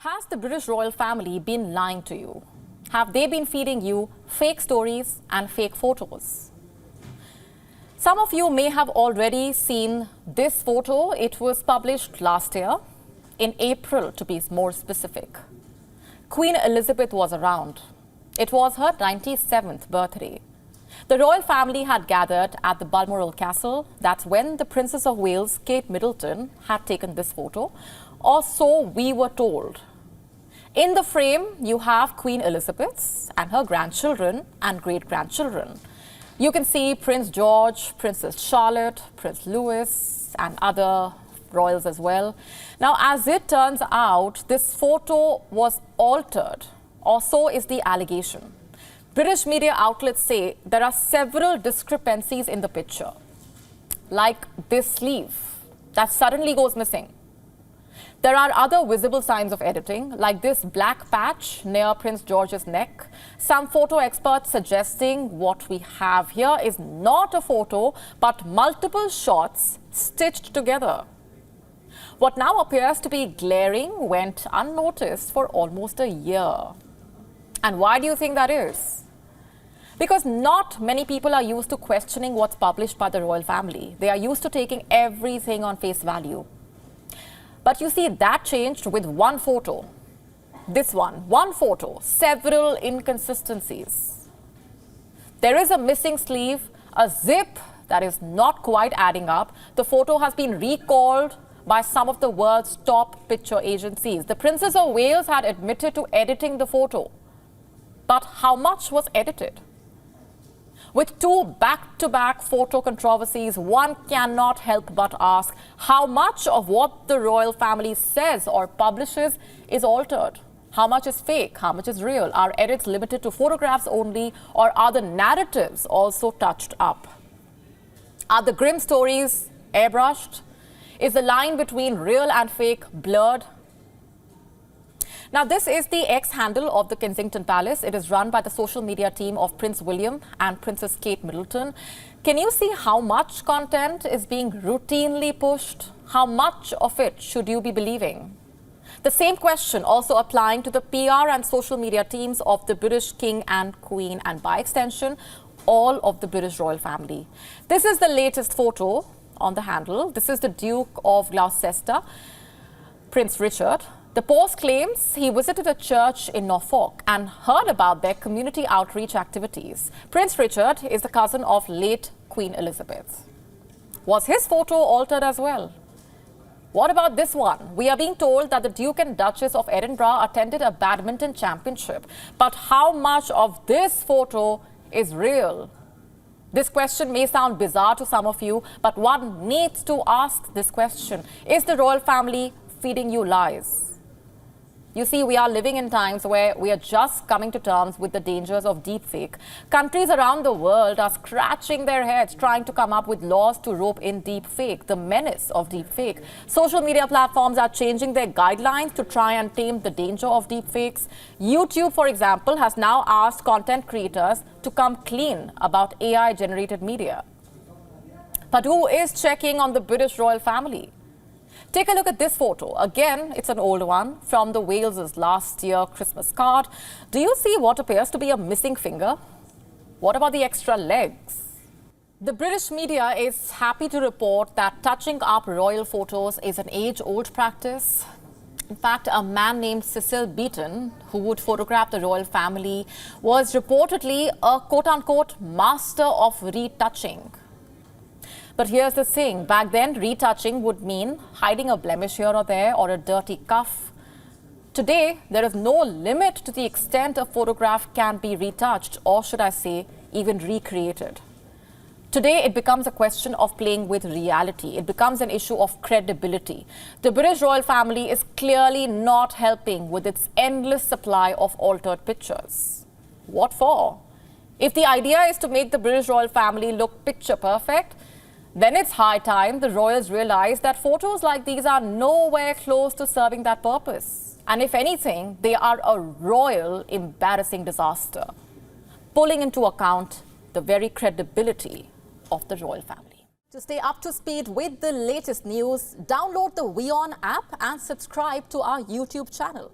Has the British royal family been lying to you? Have they been feeding you fake stories and fake photos? Some of you may have already seen this photo. It was published last year, in April to be more specific. Queen Elizabeth was around. It was her 97th birthday. The royal family had gathered at the Balmoral castle. That's when the Princess of Wales, Kate Middleton, had taken this photo, or so we were told. In the frame, you have Queen Elizabeth and her grandchildren and great-grandchildren. You can see Prince George, Princess Charlotte, Prince Louis, and other royals as well. Now, as it turns out, this photo was altered, or so is the allegation. British media outlets say there are several discrepancies in the picture, like this sleeve that suddenly goes missing. There are other visible signs of editing, like this black patch near Prince George's neck. Some photo experts suggesting what we have here is not a photo, but multiple shots stitched together. What now appears to be glaring went unnoticed for almost a year. And why do you think that is? Because not many people are used to questioning what's published by the royal family. They are used to taking everything on face value. But you see, that changed with one photo. This one photo, several inconsistencies. There is a missing sleeve, a zip that is not quite adding up. The photo has been recalled by some of the world's top picture agencies. The Princess of Wales had admitted to editing the photo. But how much was edited? With two back-to-back photo controversies, one cannot help but ask how much of what the royal family says or publishes is altered. How much is fake? How much is real? Are edits limited to photographs only, or are the narratives also touched up? Are the grim stories airbrushed? Is the line between real and fake blurred? Now, this is the X handle of the Kensington Palace. It is run by the social media team of Prince William and Princess Kate Middleton. Can you see how much content is being routinely pushed? How much of it should you be believing? The same question also applying to the PR and social media teams of the British King and Queen, and by extension, all of the British royal family. This is the latest photo on the handle. This is the Duke of Gloucester, Prince Richard. The post claims he visited a church in Norfolk and heard about their community outreach activities. Prince Richard is the cousin of late Queen Elizabeth. Was his photo altered as well? What about this one? We are being told that the Duke and Duchess of Edinburgh attended a badminton championship. But how much of this photo is real? This question may sound bizarre to some of you, but one needs to ask this question. Is the royal family feeding you lies? You see, we are living in times where we are just coming to terms with the dangers of deepfake. Countries around the world are scratching their heads trying to come up with laws to rope in deepfake, the menace of deepfake. Social media platforms are changing their guidelines to try and tame the danger of deepfakes. YouTube, for example, has now asked content creators to come clean about AI-generated media. But who is checking on the British royal family? Take a look at this photo. Again, it's an old one from the Wales' last year Christmas card. Do you see what appears to be a missing finger? What about the extra legs? The British media is happy to report that touching up royal photos is an age-old practice. In fact, a man named Cecil Beaton, who would photograph the royal family, was reportedly a quote-unquote master of retouching. But here's the thing, back then retouching would mean hiding a blemish here or there or a dirty cuff. Today, there is no limit to the extent a photograph can be retouched, or should I say, even recreated. Today, it becomes a question of playing with reality. It becomes an issue of credibility. The British royal family is clearly not helping with its endless supply of altered pictures. What for? If the idea is to make the British royal family look picture perfect, then it's high time the royals realize that photos like these are nowhere close to serving that purpose. And if anything, they are a royal embarrassing disaster, pulling into account the very credibility of the royal family. To stay up to speed with the latest news, download the WION app and subscribe to our YouTube channel.